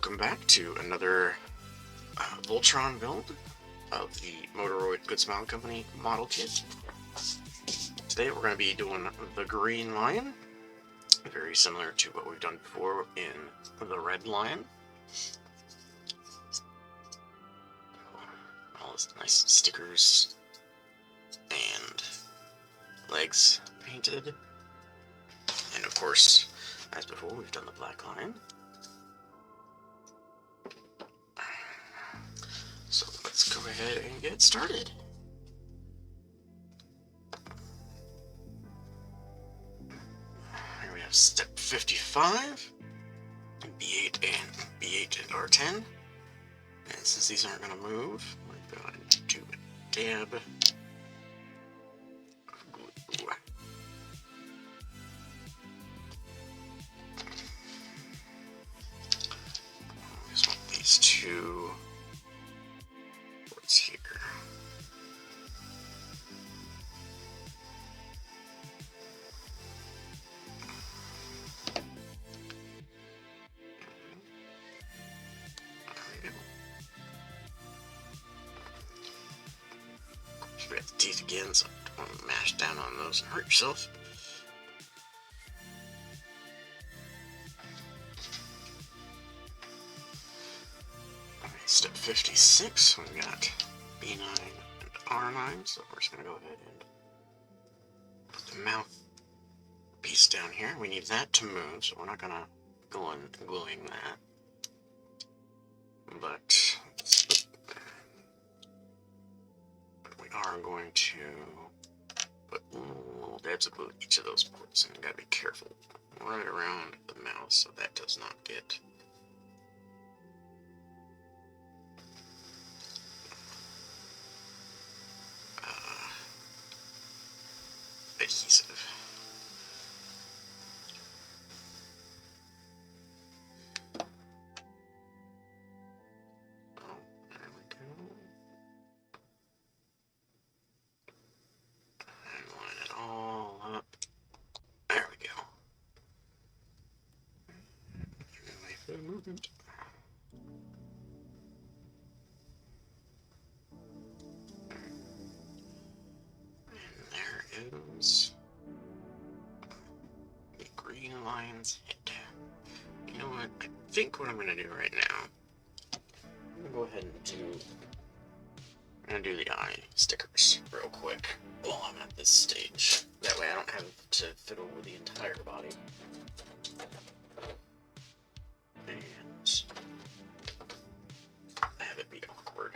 welcome back to another Voltron build of the Moderoid GoodSmile Company model kit. Today we're going to be doing the Green Lion, very similar to what we've done before in the Red Lion. All these nice stickers and legs painted. And of course, as before, we've done the Black Lion. So let's go ahead and get started. Here we have step 55, B8 and B8 and R10. And since these aren't going to move, we're going to do a dab of glue. I just want these two ports here. You got the teeth again, so don't want to mash down on those and hurt yourself. Alright, step 56, we got B9 and R9, so we're just going to go ahead and put the mouth piece down here. We need that to move, so we're not going to go on gluing that. But we are going to put little dabs of glue in each of those ports, and you gotta be careful right around the mouth so that does not get adhesive. Oh, there we go. And line it all up. There we go. Wait for the movement. And there is the Green Lion's head. You know what? I think what I'm going to do right now, I'm going to go ahead and I'm going to do the eye stickers real quick while I'm at this stage. That way I don't have to fiddle with the entire body. And have it be awkward.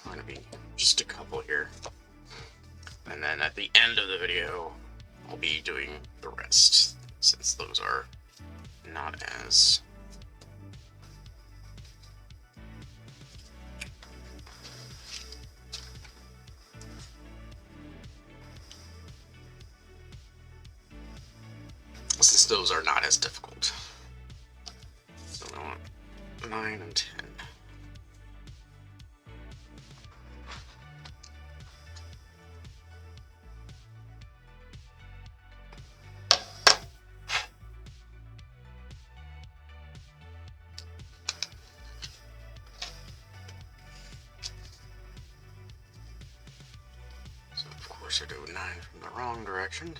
I'm going to be just a couple here. And then at the end of the video, I'll be doing the rest, since those are not as difficult. So I want 9 and 10. So of course I do 9 from the wrong direction.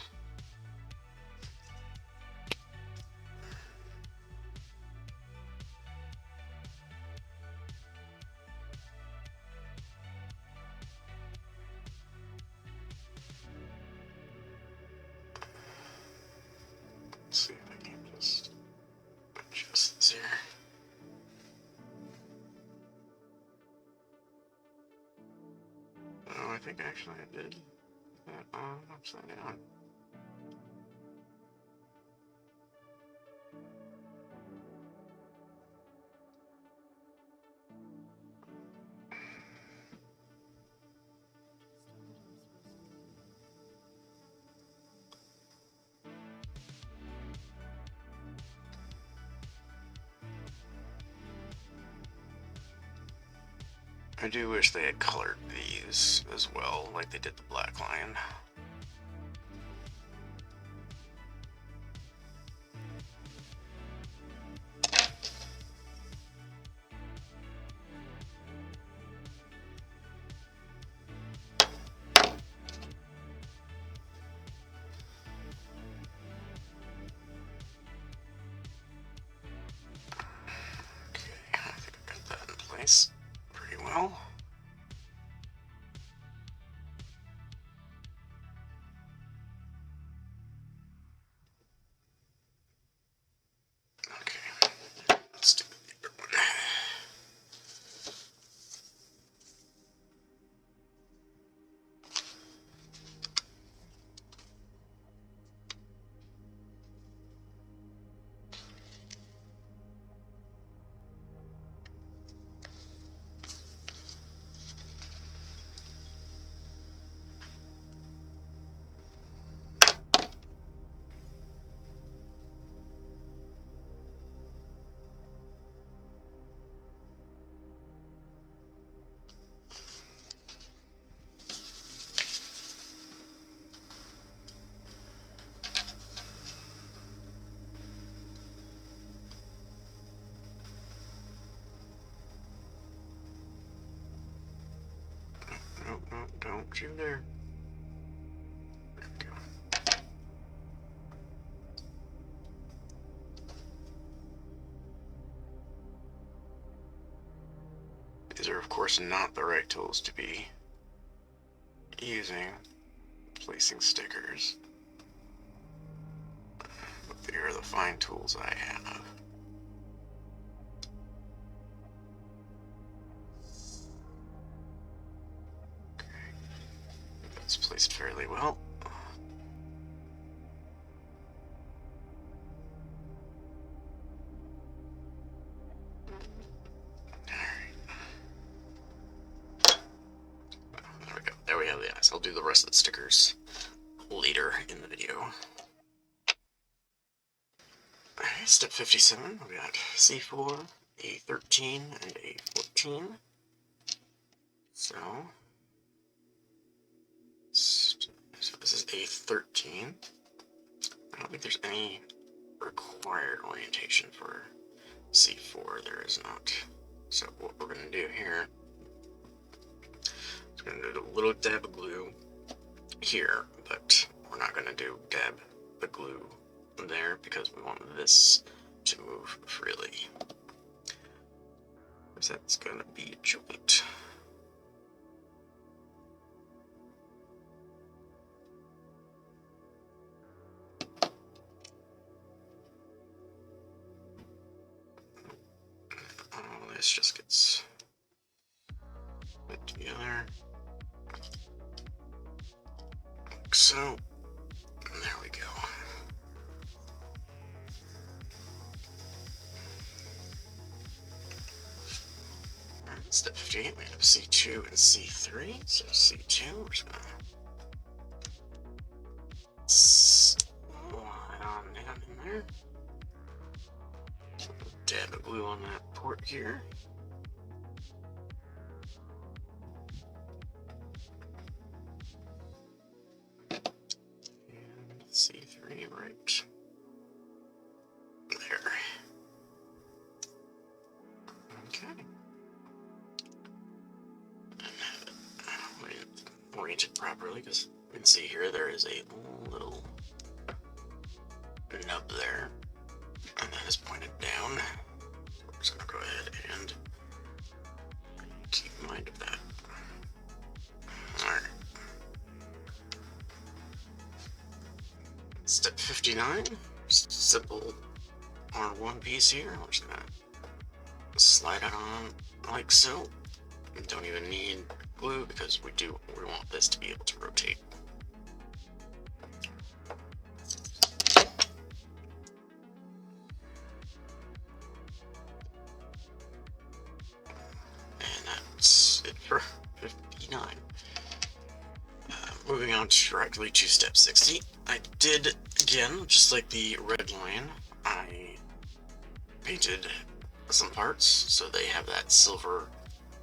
Let's see if I can just adjust this here. Oh, I think actually I did that on upside down. I do wish they had colored these as well, like they did the Black Lion. nice pretty well. Okay, let's do the other one. No, don't you dare. There we go. These are, of course, not the right tools to be using, placing stickers. But they are the fine tools I have. Okay. That's placed fairly well. There we have the eyes. I'll do the rest of the stickers later in the video. Alright, step 57, we got C4, A13, and A14. So this is A13. I don't think there's any required orientation for C4. There is not. So what we're going to do here is we're going to do a little dab of glue here, but we're not going to do dab the glue there because we want this to move freely. Because that's going to be a joint. This just gets put together like so. And there we go. Alright, step 58, we have C2 and C3. So C2, we're just gonna slide on down in there. Dab of glue on that port here. And C3 right there. Okay. And have it oriented properly because you can see here there is a little nub there. And that is pointed down. So we're just going to go ahead and keep mind of that. Alright. Step 59. Just simple R1 piece here. We're just going to slide it on like so. We don't even need glue because we want this to be able to rotate. For 59. Moving on directly to step 60. I did, again, just like the red line, I painted some parts so they have that silver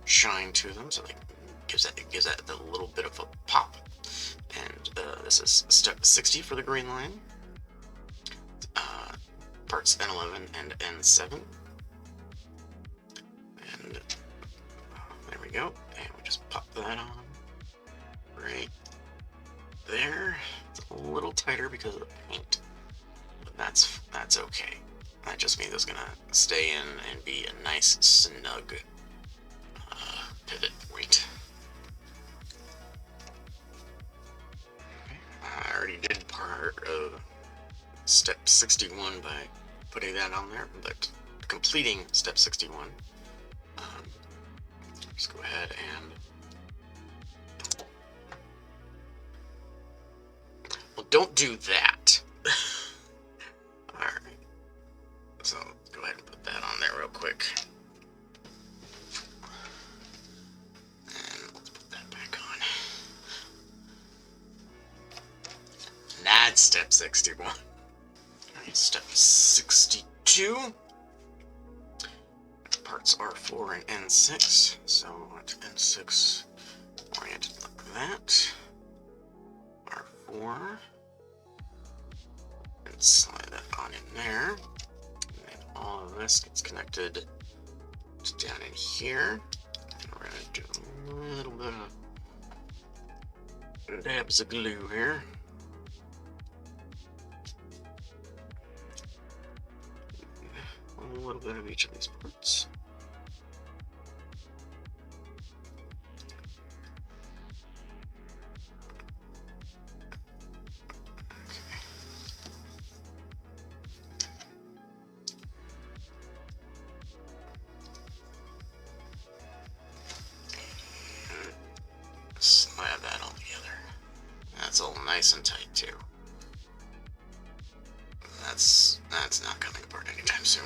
shine to them, so it gives that a little bit of a pop. And this is step 60 for the green line. Parts N11 and N7. And there we go. And we just pop that on right there. It's a little tighter because of the paint, but that's okay. That just means it's gonna stay in and be a nice snug pivot point. I already did part of step 61 by putting that on there, but completing step 61, just go ahead and, well, don't do that. Alright, so go ahead and put that on there real quick. And let's put that back on. And that's step 61. Alright, step 62. Parts R4 and N6, so at N6 oriented like that. R4, and slide that on in there. And then all of this gets connected to down in here. And we're gonna do a little bit of dabs of glue here. A little bit of each of these parts. Slab that all together. That's all nice and tight too. That's not coming apart anytime soon.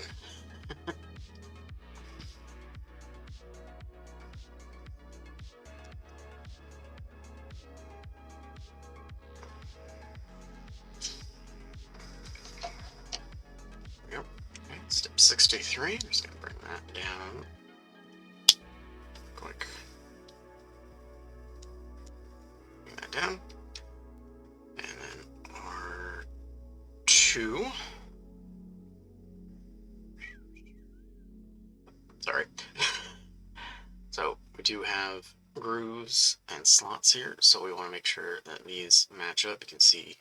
Yep. Okay, step 63. I'm just gonna bring that down. Quick. Bring that down. And then R2. Sorry. So we do have grooves and slots here, so we want to make sure that these match up. You can see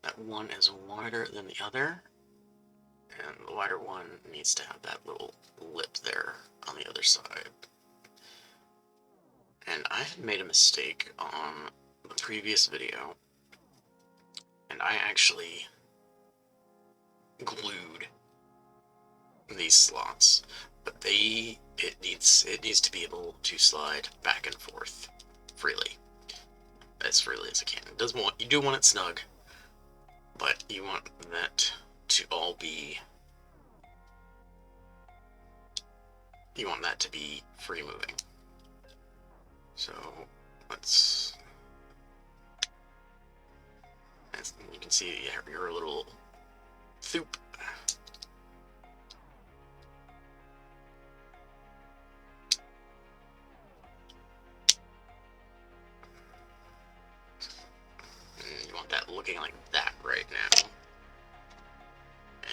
that one is wider than the other, and the wider one needs to have that little lip there on the other side. And I had made a mistake on the previous video, and I actually glued these slots, but it needs to be able to slide back and forth freely, as freely as it can. It doesn't want, you do want it snug, but you want that to all be, you want that to be free moving. So let's, as you can see, your little thoop. And you want that looking like that right now.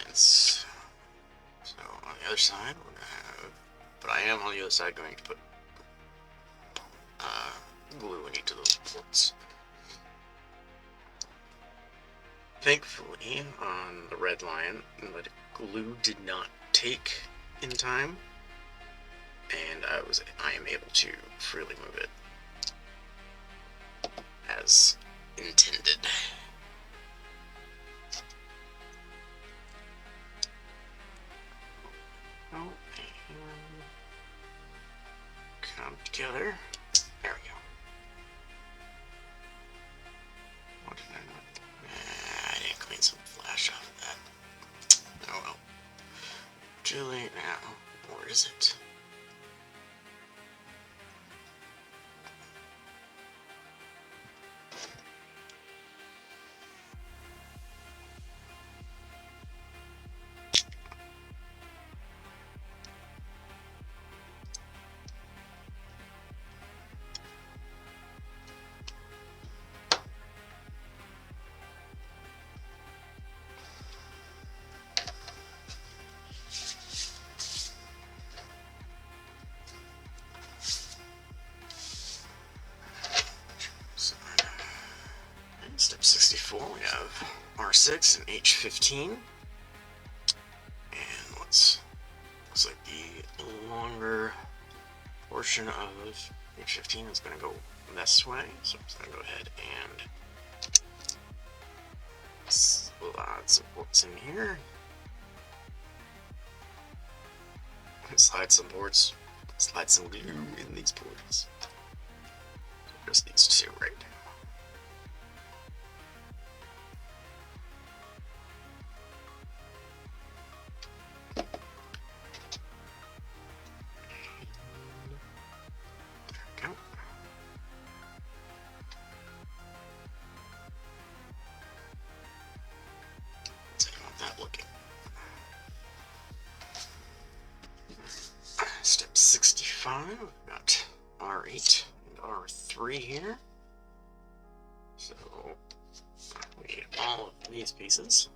And so on the other side, we're gonna have, but I am on the other side going to put glue in each of those ports. Thankfully, on the red line, the glue did not take in time, and I am able to freely move it as intended. Oh, and come together. There we go. What did I not? I didn't clean some flash off of that. Oh well. Too late now. Where is it? Step 64, we have R6 and H15. And looks like the longer portion of Page 15 is going to go this way, so I'm just going to go ahead and slide some ports in here. Slide some ports. Slide some glue in these ports. Just these two right now. Step 65, we've got R8 and R3 here. So we need all of these pieces.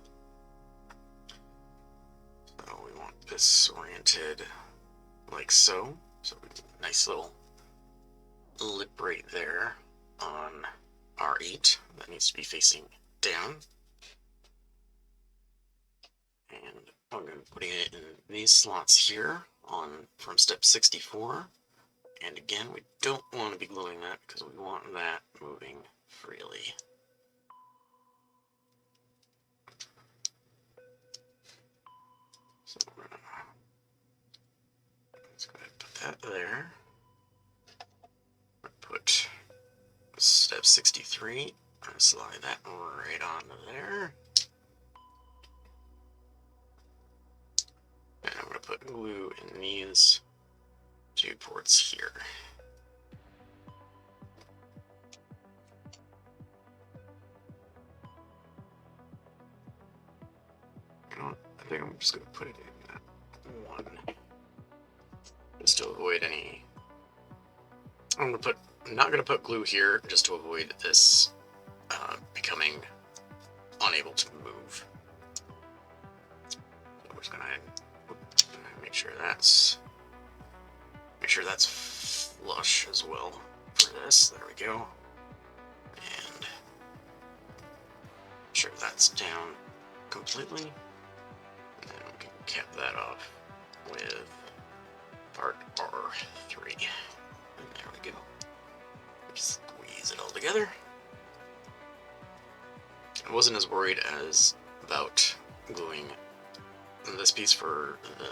So we want this oriented like so. So nice little lip right there on R8 that needs to be facing down. And I'm going to be putting it in these slots here on from step 64. And again, we don't want to be gluing that because we want that moving freely. So we're gonna, let's go ahead and put that there. Put step 63, and slide that right onto there. And I'm going to put glue in these two ports here. You know what? I think I'm just going to put it in that one. Just to avoid any... I'm not going to put glue here just to avoid this becoming unable to move. So we're just going to make sure that's flush as well for this. There we go. And make sure that's down completely. And then we can cap that off with part R3. And there we go. Just squeeze it all together. I wasn't as worried as about gluing this piece for the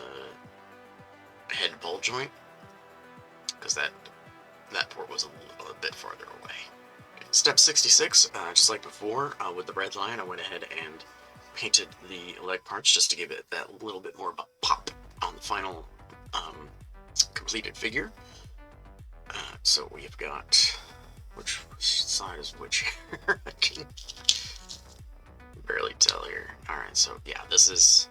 head ball joint, because that port was a bit farther away. Step 66, just like before, with the red line, I went ahead and painted the leg parts just to give it that little bit more of a pop on the final completed figure. So we've got, which side is which here? I can barely tell here. Alright, so yeah, this is,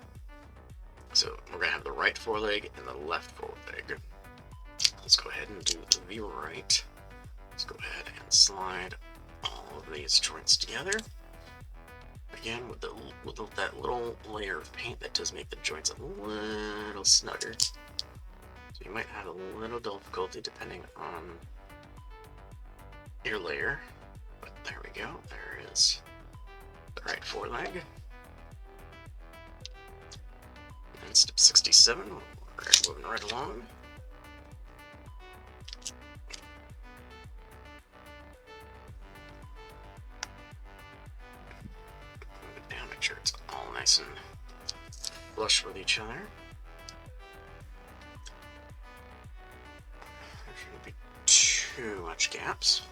so we're going to have the right foreleg and the left foreleg. Let's go ahead and do the right. Let's go ahead and slide all of these joints together. Again, with that little layer of paint that does make the joints a little snugger. So you might have a little difficulty depending on your layer. But there we go. There is the right foreleg. And step 67, we're moving right along. Move it down, make sure it's all nice and flush with each other. There shouldn't be too much gaps.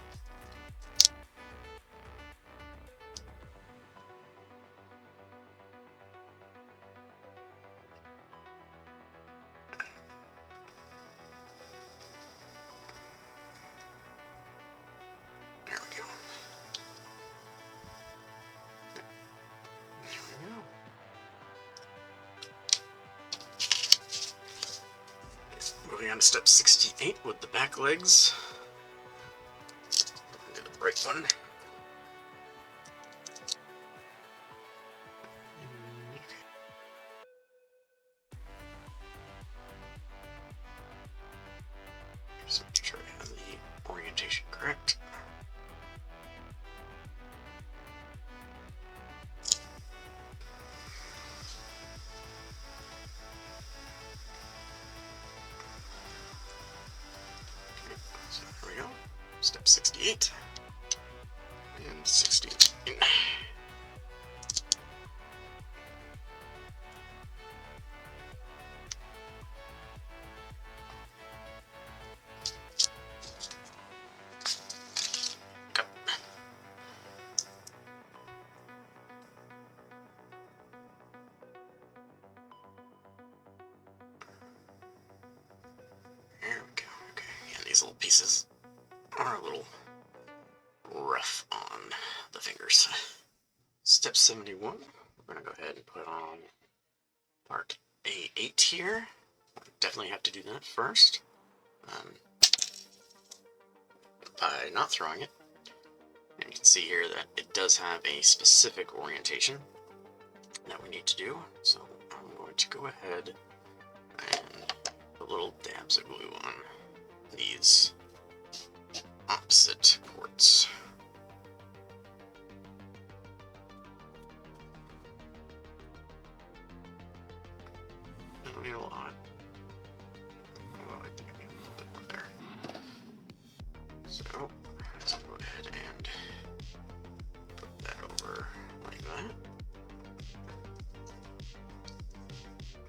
Moving on to step 68 with the back legs. Do the right one. Just make sure I have the orientation correct. So there we go. step 68 and 69. There we go. Okay, yeah, these little pieces are a little rough on the fingers. Step 71, we're going to go ahead and put on part A8 here. Definitely have to do that first. By not throwing it. And you can see here that it does have a specific orientation that we need to do. So I'm going to go ahead and put little dabs of glue on these opposite ports. I don't need a lot. Oh, I think I need a little bit more there. So let's go ahead and put that over like that.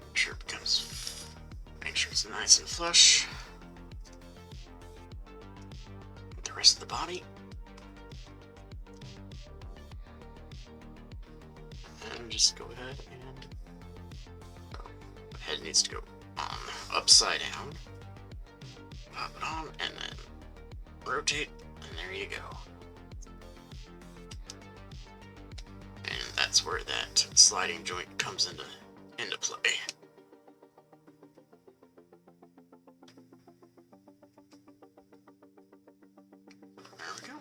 Make sure it becomes, make sure it's nice and flush. The rest of the body. And just go ahead and the head needs to go on upside down. Pop it on and then rotate, and there you go. And that's where that sliding joint comes into play. There we go.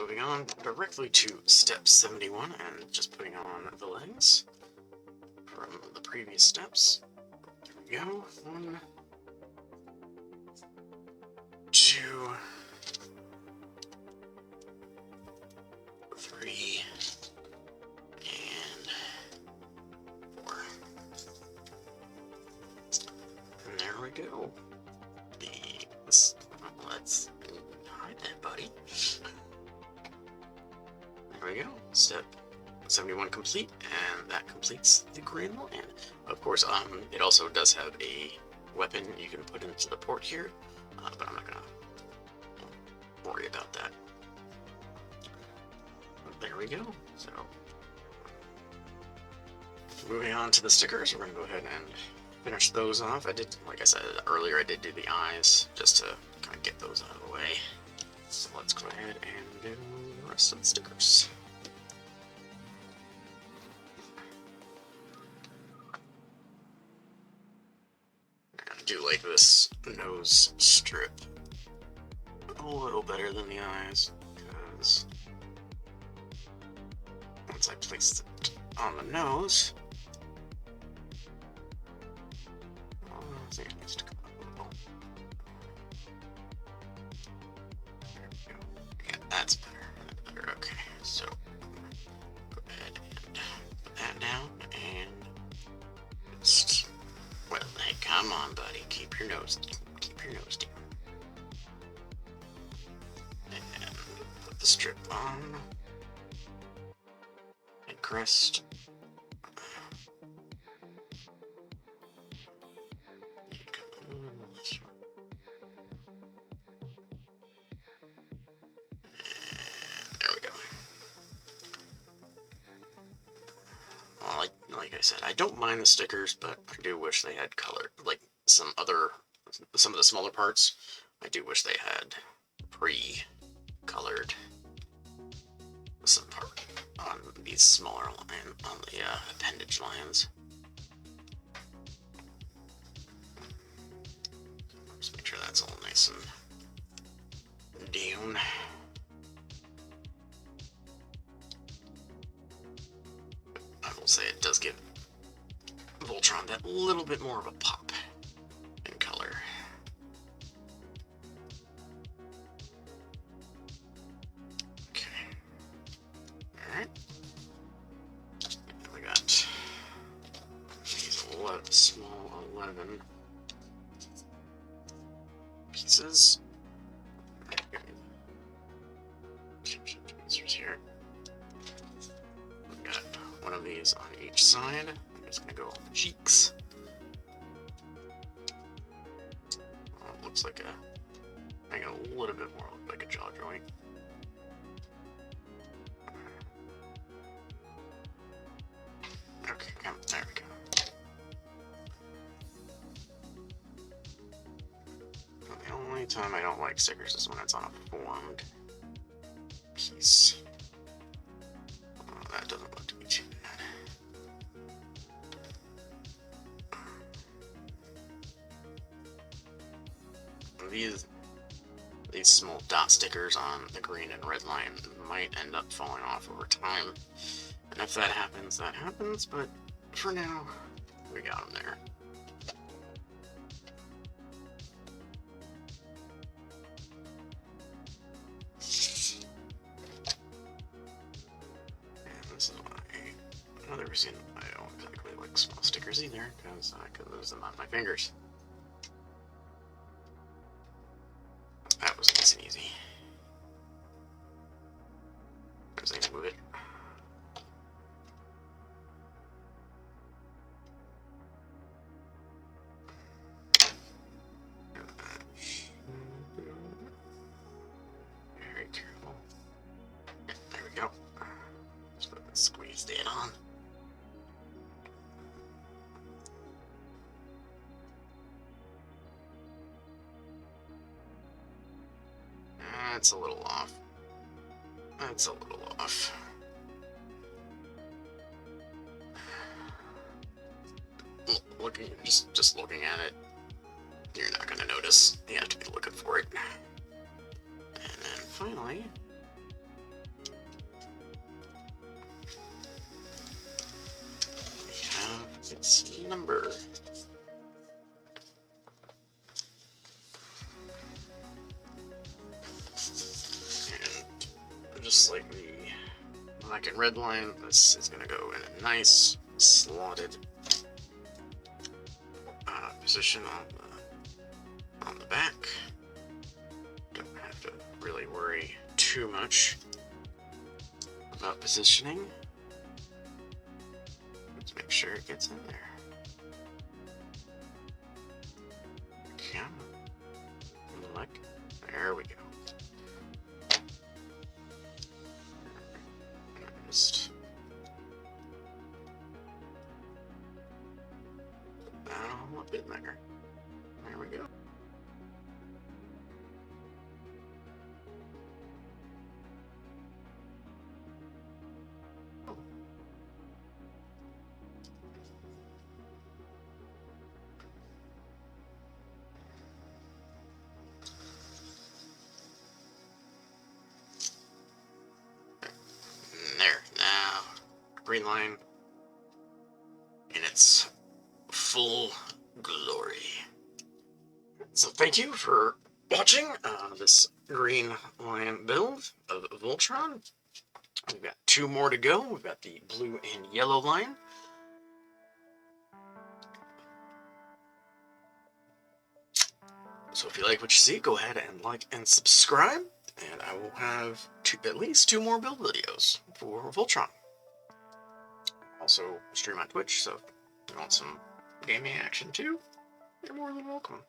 Moving on directly to step 71 and just putting on the legs from the previous steps. There we go. 1, 2, 3, and 4. And there we go. Let's hide that, buddy. There we go. Step 71 complete, and that completes the Grand Land. Of course, it also does have a weapon you can put into the port here, but I'm not gonna worry about that. But there we go. So, moving on to the stickers, we're gonna go ahead and finish those off. I did, like I said earlier, I did do the eyes just to kind of get those out of the way. So let's go ahead and do the rest of the stickers. I do like this nose strip a little better than the eyes, because once I placed it on the nose, I think it needs to come up a little. There we go. Yeah, that's better. That's better. Okay, so go ahead and put that down and just, well, hey, come on, buddy. Keep your nose down. And put the strip on. And crest. Like I said, I don't mind the stickers, but I do wish they had color. Like some of the smaller parts, I do wish they had pre-colored some part on these smaller on the appendage lines. Just make sure that's all nice and down. I will say it does give Voltron that little bit more of a pop in color. Okay. Alright. We got these small 11. pieces. Here. We've got one of these on each side. I'm just gonna go on the cheeks. It looks like make it a little bit more look like a jaw joint. Okay, there we go. The only time I don't like stickers is when it's on a formed piece. Oh, that doesn't look to be too bad. These small dot stickers on the green and red line might end up falling off over time. And if that happens, but for now, we got them there. And this is why another reason I don't exactly like small stickers either, because I could lose them on my fingers. That was nice and easy. As I move it. Very careful. There we go. Just put the squeezed in on. That's a little off. That's a little off. Just looking at it, you're not going to notice. You have to be looking for it. And then finally, we have its number. And just like the black and red line, this is going to go in a nice slotted position on the back. Don't have to really worry too much about positioning. Let's make sure it gets in there. Okay. Like, there we go. Just a bit there. There we go. There. Now, green line in its full glory. So thank you for watching this green line build of Voltron. We've got 2 more to go. We've got the blue and yellow line. So if you like what you see, go ahead and like and subscribe, and I will have at least 2 more build videos for Voltron. Also stream on Twitch, so if you want some gaming action too, you're more than welcome.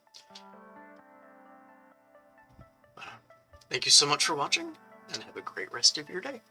Thank you so much for watching, and have a great rest of your day.